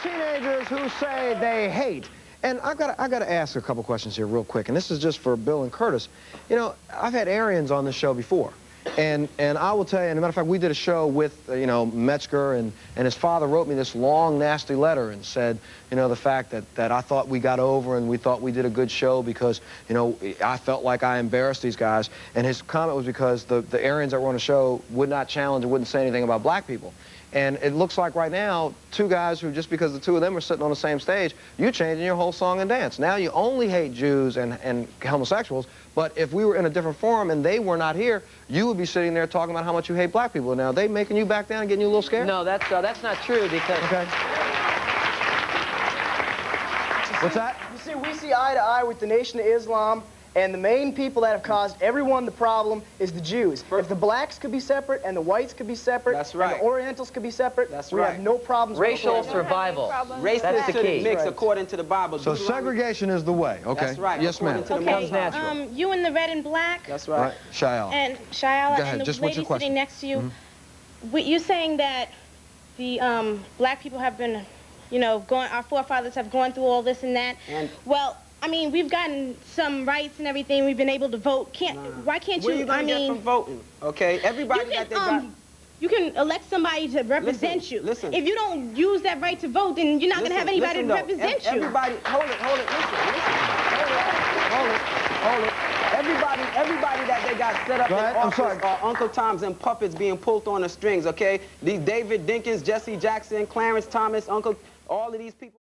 teenagers who say they hate. And I gotta ask a couple questions here real quick, and this is just for Bill and Curtis. You know, I've had Aryans on this show before, and I will tell you, and as a matter of fact, we did a show with, you know, Metzger, and his father wrote me this long, nasty letter and said, you know, the fact that I thought we got over and we thought we did a good show because, you know, I felt like I embarrassed these guys, and his comment was because the Aryans that were on the show would not challenge and wouldn't say anything about black people. And it looks like right now, two guys who, just because the two of them are sitting on the same stage, you're changing your whole song and dance. Now you only hate Jews and homosexuals, but if we were in a different forum and they were not here, you would be sitting there talking about how much you hate black people. Now, are they making you back down and getting you a little scared? No, that's not true because... Okay. What's that? You see, we see eye to eye with the Nation of Islam, and the main people that have caused everyone the problem is the Jews. If the blacks could be separate and the whites could be separate, that's right, and the Orientals could be separate, we have no problems. Racial survival. Race that's the key. Mix according to the Bible. So segregation is the way. Okay. That's right. Yes, ma'am. Okay. You in the red and black. That's right. Shayala. And Shayala and the Just lady sitting next to you. You're saying that the black people have been, you know, our forefathers have gone through all this and that. Well, I mean, we've gotten some rights and everything. We've been able to vote. Why can't you? Where are you gonna get from voting? Okay, everybody that they got. You can elect somebody to represent you. Listen. If you don't use that right to vote, then you're not going to have anybody to represent you. Everybody, hold it, hold it. Everybody that they got set up in office are Uncle Toms and puppets being pulled on the strings, okay? These David Dinkins, Jesse Jackson, Clarence Thomas, all of these people.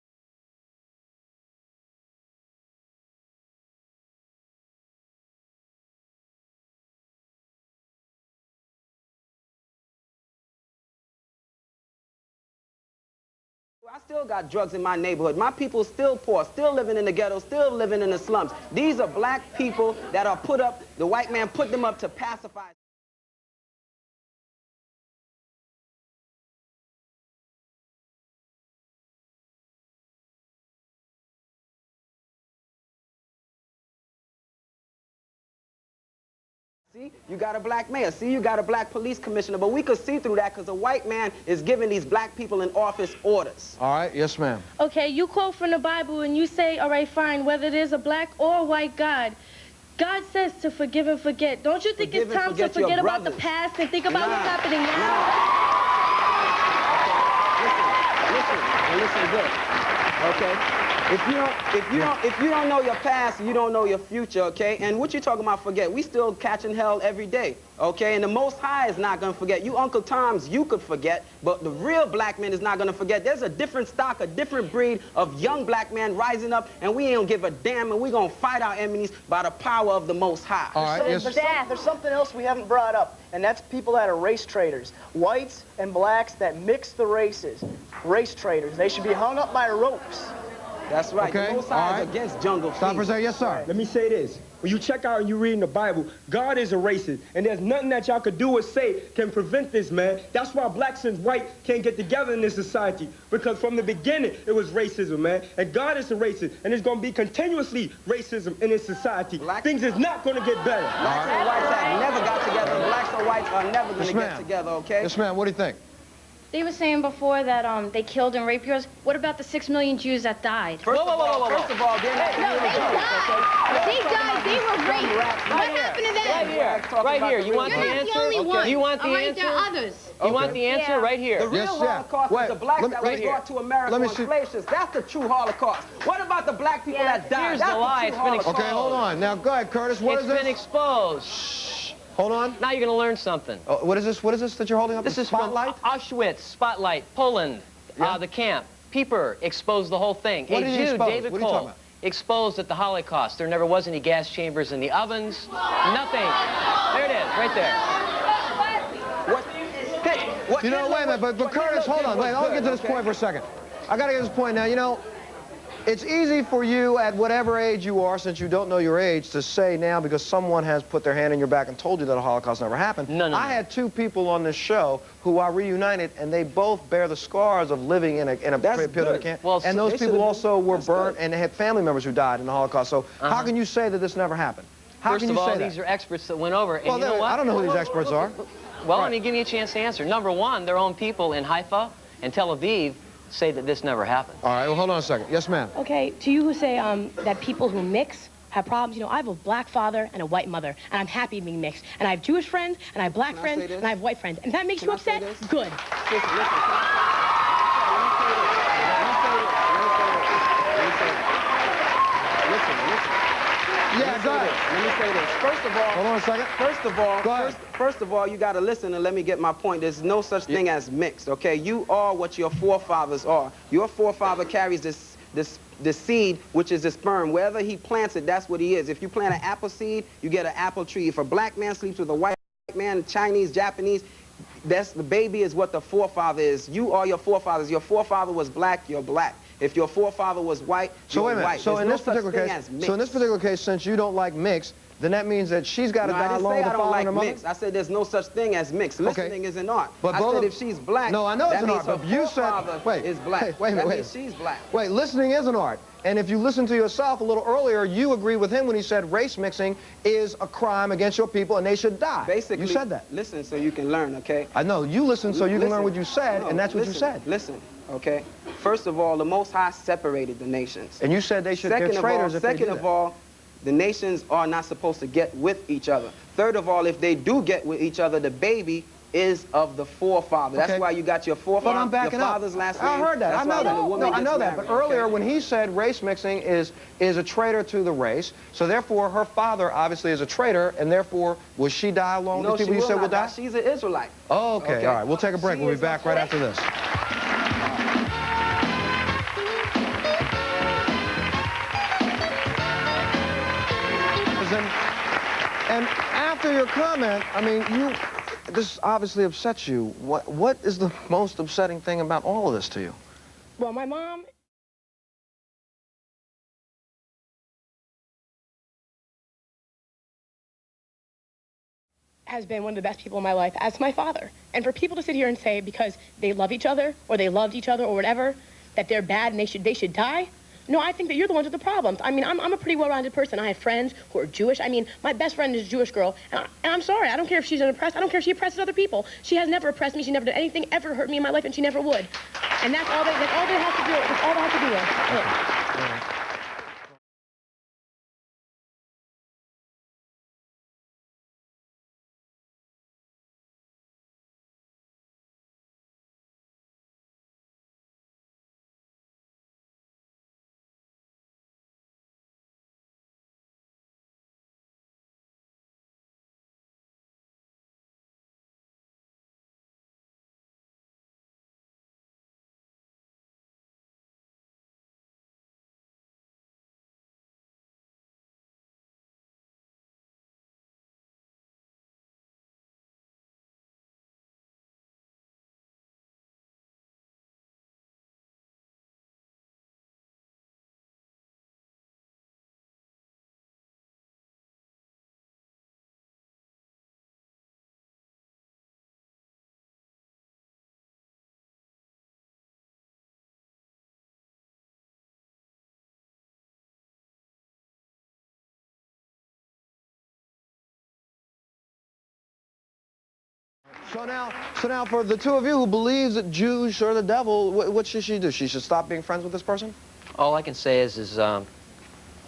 I still got drugs in my neighborhood. My people still poor, still living in the ghetto, still living in the slums. These are black people that are put up, the white man put them up to pacify. See, you got a black mayor. See, you got a black police commissioner. But we could see through that because the white man is giving these black people in office orders. All right. Yes, ma'am. Okay, you quote from the Bible and you say, all right, fine, whether it is a black or a white God, God says to forgive and forget. Don't you think it's time to forget about the past and think about what's happening now? Listen good. Okay? If you don't know your past, you don't know your future, okay? And what you talking about forget? We still catching hell every day, okay? And the Most High is not gonna forget. You Uncle Toms, you could forget, but the real black man is not gonna forget. There's a different stock, a different breed of young black men rising up, and we ain't gonna give a damn, and we gonna fight our enemies by the power of the Most High. All right. There's something else we haven't brought up, and that's people that are race traders. Whites and blacks that mix the races. Race traders. They should be hung up by ropes. That's right. Okay. The Most High is against jungle fever. Stop for a second. Yes, sir. Let me say this. When you check out and you read in the Bible, God is a racist, and there's nothing that y'all could do or say can prevent this, man. That's why blacks and white can't get together in this society, because from the beginning, it was racism, man. And God is a racist, and it's going to be continuously racism in this society. Things is not going to get better. Blacks and whites have never got together, and blacks and whites are never going to get together, okay? Yes, ma'am. What do you think? They were saying before that they killed and raped yours. What about the 6 million Jews that died? First of all, they're not They died. They were raped. What happened to them? Right here. You want the answer? You're not the only one. You want the All right, answer? there are others. You want the answer? Right here. The real Holocaust is the blacks that were brought to America on slave ships. That's the true Holocaust. What about the black people that died? Here's the lie. It's been exposed. Okay, hold on. Now, go ahead, Curtis. What is this? It's been exposed. Shh. Hold on. Now you're going to learn something. Oh, what is this? What is this that you're holding up? This is Spotlight? from Auschwitz, Spotlight, Poland, the camp. Pieper exposed the whole thing. What did he expose? David What are you talking Cole, about? exposed at the Holocaust. There never was any gas chambers in the ovens. Nothing. There it is, right there. You know, wait a minute, but Curtis, hold on. Wait, I'll get to this point for a second. I got to get to this point now. You know, it's easy for you at whatever age you are, since you don't know your age, to say now because someone has put their hand in your back and told you that a Holocaust never happened. No. I had two people on this show who are reunited, and they both bear the scars of living in a pit camp. Well, and those people also were burnt, and they had family members who died in the Holocaust. So how can you say that this never happened? How can you say that? First of all, these are experts that went over, and well, you know what? I don't know who these experts are. Well, I mean, give me a chance to answer. Number one, their own people in Haifa and Tel Aviv say that this never happened. All right, well, hold on a second. Yes, ma'am. Okay, to you who say that people who mix have problems, you know, I have a black father and a white mother, and I'm happy being mixed. And I have Jewish friends, and I have black friends, and I have white friends. And if that makes you upset, good. Yeah, go ahead. Let me say this. First of all, hold on a second. First of all, you got to listen and let me get my point. There's no such thing as mixed, okay? You are what your forefathers are. Your forefather carries the seed, which is the sperm. Wherever he plants it, that's what he is. If you plant an apple seed, you get an apple tree. If a black man sleeps with a white man, Chinese, Japanese, that's the baby is what the forefather is. You are your forefathers. Your forefather was black, you're black. If your forefather was white, you're white. So in this particular case, since you don't like mixed, then that means that she's got to die along with the father and her mother? I said there's no such thing as mixed. Listening is an art. But I said if she's black, no, I know it's an art, but you said, is black. Wait, that means she's black. Wait, listening is an art. And if you listen to yourself a little earlier, you agree with him when he said race mixing is a crime against your people and they should die. Basically, you said that. Listen so you can learn, okay? I know. You listen so you can learn what you said, and that's what you said. Listen, okay? First of all, the Most High separated the nations. And you said they're traitors if they do that. Second of all, the nations are not supposed to get with each other. Third of all, if they do get with each other, the baby is of the forefather. That's why you got your forefather, but I'm backing your father's last name. I heard that. I know that. No, I know that. But earlier when he said race mixing is a traitor to the race, so therefore her father obviously is a traitor, and therefore will she die along with people you said will die? She's an Israelite. Oh, okay. All right. We'll take a break. We'll be back right after this. And after your comment, I mean, this obviously upsets you. What is the most upsetting thing about all of this to you? Well, my mom has been one of the best people in my life, as my father. And for people to sit here and say because they love each other or they loved each other or whatever, that they're bad and they should die, no, I think that you're the ones with the problems. I mean, I'm a pretty well-rounded person. I have friends who are Jewish. I mean, my best friend is a Jewish girl, and I'm sorry. I don't care if she's oppressed. I don't care if she oppresses other people. She has never oppressed me. She never did anything ever hurt me in my life, and she never would. And that's all they have to do. That's all they have to do with. So now, for the two of you who believes that Jews are the devil, what should she do? She should stop being friends with this person? All I can say is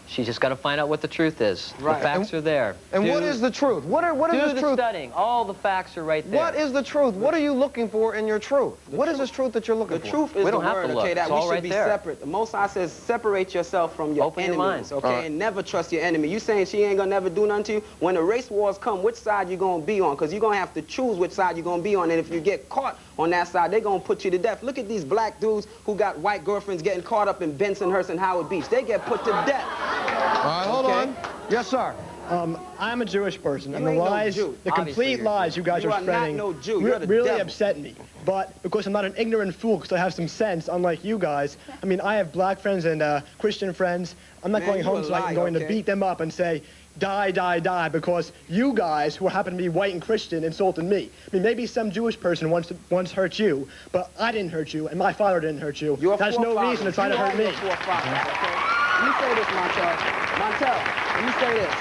she's just got to find out what the truth is. Right. The facts are there. And what is the truth? What is the truth? Studying. All the facts are right there. What is the truth? What are you looking for in your truth? What is this truth that you're looking for? The truth is we don't have to look. Okay, that it's we all should right be there. separate. The Most High says separate yourself from your Open enemies, your mind. okay? And never trust your enemy. You saying she ain't gonna never do nothing to you? When the race wars come, which side you gonna be on? Because you're gonna have to choose which side you're gonna be on. And if you get caught on that side, they're gonna put you to death. Look at these black dudes who got white girlfriends getting caught up in Bensonhurst and Howard Beach. They get put to death. All right, hold on. Yes, sir. I'm a Jewish person, and the ain't no lies, Jew. the complete lies you guys are spreading not no Jew. You're the really devil. upset me. But because I'm not an ignorant fool, because I have some sense, unlike you guys, I mean, I have black friends and Christian friends. I'm not going home tonight and going to beat them up and say, die, die, die, because you guys, who happen to be white and Christian, insulted me. I mean, maybe some Jewish person once hurt you, but I didn't hurt you, and my father didn't hurt you. That's no reason to try to hurt me. Okay? Let me say this, Montel. Montel, let me say this.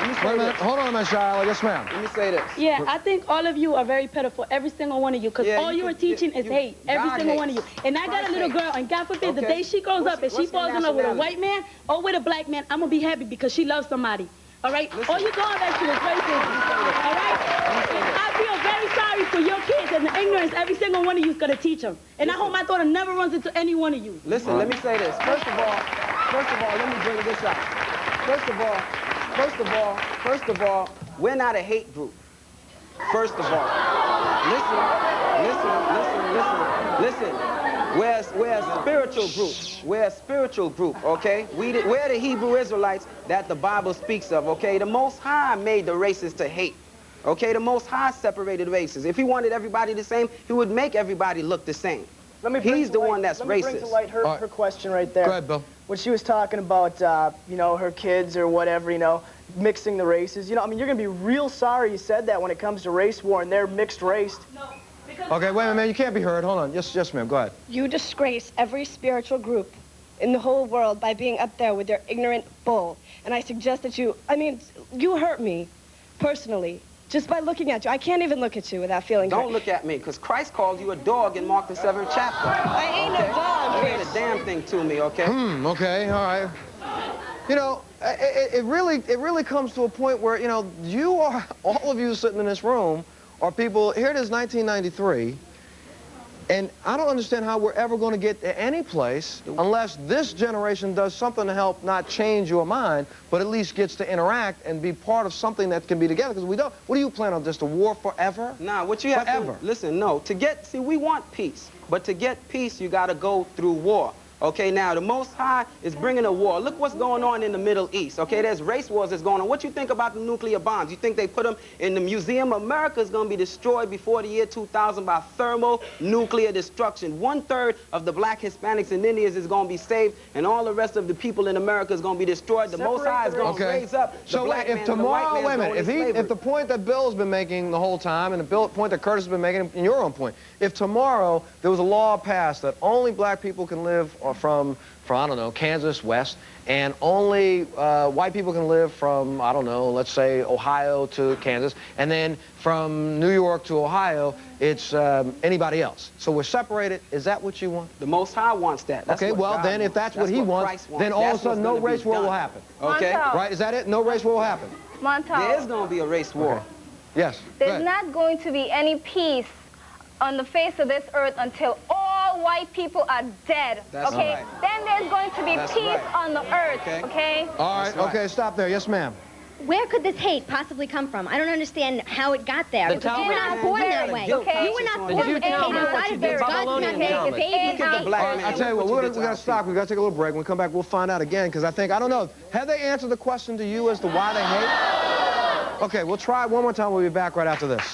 Wait a minute. Hold on a minute, Shiloh. Yes, ma'am. Let me say this. Yeah, I think all of you are very pitiful, every single one of you, because all you are teaching is hate, every single one of you. And I got a little girl, and God forbid, the day she grows up and she falls in love with a white man or with a black man, I'm going to be happy because she loves somebody. All right? All you're going back to is racism. All right? I feel very sorry for your kids and the ignorance every single one of you is going to teach them. And I hope my daughter never runs into any one of you. Listen, let me say this. First of all, let me bring this up. First of all, we're not a hate group. First of all. Listen. We're a spiritual group. We're a spiritual group, okay? We're the Hebrew Israelites that the Bible speaks of, okay? The Most High made the races to hate, okay? The Most High separated races. If he wanted everybody the same, he would make everybody look the same. He's the one that's racist. Let me bring to light her question right there. Go ahead, Bill. When she was talking about, you know, her kids or whatever, you know, mixing the races. You know, I mean, you're going to be real sorry you said that when it comes to race war and they're mixed raced. No. Okay, wait a minute, you can't be heard. Hold on. Yes, ma'am. Go ahead. You disgrace every spiritual group in the whole world by being up there with your ignorant bull. And I suggest that you hurt me personally just by looking at you. I can't even look at you without feeling Don't look at me, because Christ called you a dog in Mark the 7th chapter. I ain't a dog. You ain't a damn thing to me, okay? Okay, all right. You know, it really comes to a point where, you know, all of you sitting in this room are people, here it is 1993, and I don't understand how we're ever going to get to any place unless this generation does something to help not change your mind, but at least gets to interact and be part of something that can be together, because we don't. What do you plan on, just a war forever? Nah, what you have to, listen, no, see, we want peace, but to get peace, you got to go through war. Okay, now, the Most High is bringing a war. Look what's going on in the Middle East, okay? There's race wars that's going on. What you think about the nuclear bombs? You think they put them in the museum? America is going to be destroyed before the year 2000 by thermonuclear destruction. 1/3 of the black Hispanics and Indians is going to be saved, and all the rest of the people in America is going to be destroyed. The Most High is going to raise up the black man and the white man. Wait a minute, if the point that Bill's been making the whole time, and the point that Curtis has been making, and your own point, if tomorrow there was a law passed that only black people can live from I don't know, Kansas west, and only white people can live from, I don't know, let's say Ohio to Kansas, and then from New York to Ohio, it's anybody else. So we're separated. Is that what you want? The Most High wants that. Okay, well, then if that's what he wants, then all of a sudden no race war will happen. Okay? Right, is that it? No race war will happen. Montel. There's going to be a race war. Okay. Yes. There's not going to be any peace on the face of this earth until all white people are dead, okay? Right. Then there's going to be peace on the earth, okay? All right, okay, stop there. Yes, ma'am. Where could this hate possibly come from? I don't understand how it got there. Because you were not born that way. Okay. You were not born with hate inside of you. God's not made a baby. I tell you what, we're going to stop. We've got to take a little break. When we come back, we'll find out again, because I don't know, have they answered the question to you as to why they hate? Okay, we'll try it one more time. We'll be back right after this.